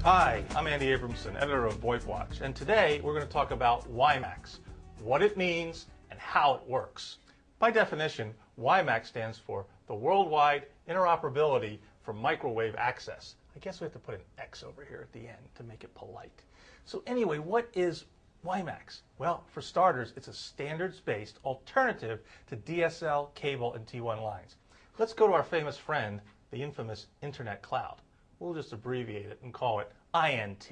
Hi, I'm Andy Abramson, editor of VoIPWatch, and today we're going to talk about WiMAX, what it means and how it works. By definition, WiMAX stands for the Worldwide Interoperability for Microwave Access. I guess we have to put an X over here at the end to make it polite. So anyway, what is WiMAX? Well, for starters, it's a standards-based alternative to DSL, cable, and T1 lines. Let's go to our famous friend, the infamous Internet Cloud. We'll just abbreviate it and call it INT.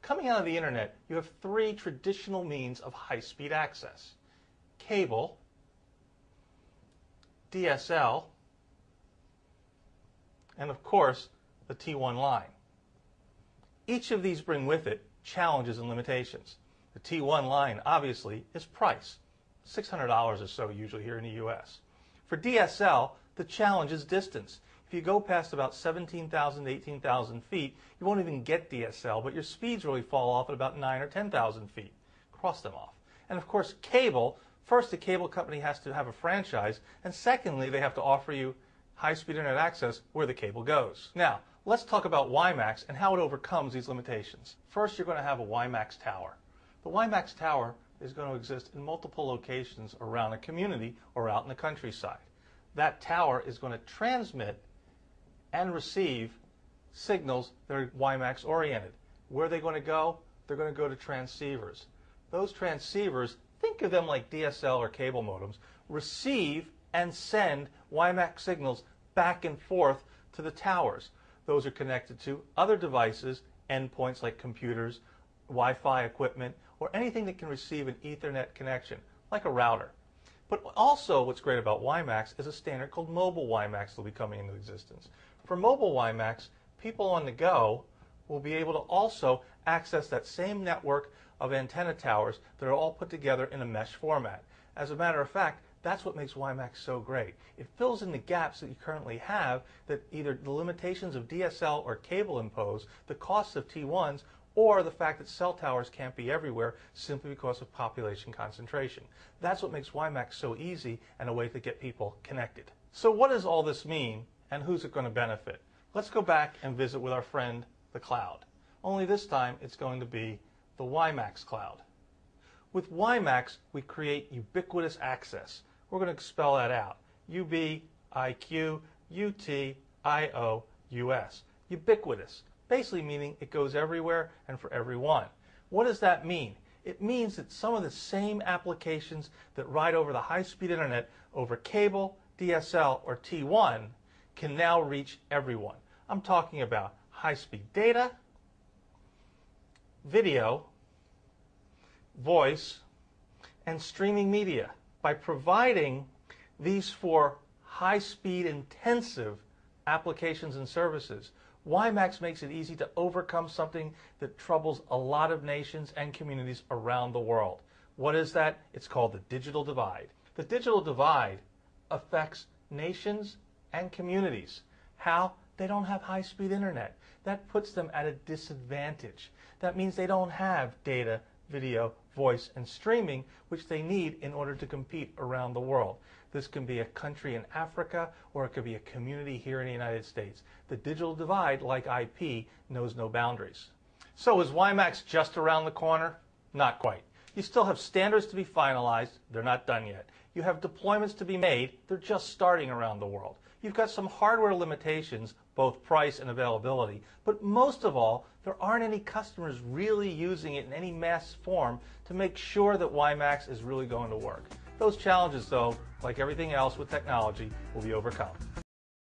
Coming out of the Internet, you have three traditional means of high-speed access: cable, DSL, and of course, the T1 line. Each of these bring with it challenges and limitations. The T1 line, obviously, is price, $600 or so usually here in the US. For DSL, the challenge is distance. If you go past about 17,000 to 18,000 feet, you won't even get DSL, but your speeds really fall off at about 9,000 or 10,000 feet. Cross them off. And of course, cable, first, the cable company has to have a franchise, and secondly, they have to offer you high-speed internet access where the cable goes. Now, let's talk about WiMAX and how it overcomes these limitations. First, you're going to have a WiMAX tower. The WiMAX tower is going to exist in multiple locations around a community or out in the countryside. That tower is going to transmit and receive signals that are WiMAX oriented. Where are they going to go? They're going to go to transceivers. Those transceivers, think of them like DSL or cable modems, receive and send WiMAX signals back and forth to the towers. Those are connected to other devices, endpoints like computers, Wi-Fi equipment, or anything that can receive an Ethernet connection, like a router. But also what's great about WiMAX is a standard called Mobile WiMAX that will be coming into existence. For Mobile WiMAX, people on the go will be able to also access that same network of antenna towers that are all put together in a mesh format. As a matter of fact, that's what makes WiMAX so great. It fills in the gaps that you currently have that either the limitations of DSL or cable impose, the costs of T1s, or the fact that cell towers can't be everywhere simply because of population concentration. That's what makes WiMAX so easy and a way to get people connected. So what does all this mean, and who's it going to benefit? Let's go back and visit with our friend, the cloud. Only this time it's going to be the WiMAX cloud. With WiMAX, we create ubiquitous access. We're going to spell that out. U-B-I-Q-U-T-I-O-U-S. Ubiquitous. Basically meaning it goes everywhere and for everyone. What does that mean? It means that some of the same applications that ride over the high-speed internet over cable, DSL, or T1 can now reach everyone. I'm talking about high-speed data, video, voice, and streaming media. By providing these four high-speed intensive applications and services, WiMAX makes it easy to overcome something that troubles a lot of nations and communities around the world. What is that? It's called the digital divide. The digital divide affects nations and communities. How? They don't have high-speed internet. That puts them at a disadvantage. That means they don't have data, video, voice, and streaming, which they need in order to compete around the world. This can be a country in Africa, or it could be a community here in the United States. The digital divide, like IP, knows no boundaries. So is WiMAX just around the corner? Not quite. You still have standards to be finalized. They're not done yet. You have deployments to be made. They're just starting around the world. You've got some hardware limitations, both price and availability, but most of all, there aren't any customers really using it in any mass form to make sure that WiMAX is really going to work. Those challenges, though, like everything else with technology, will be overcome.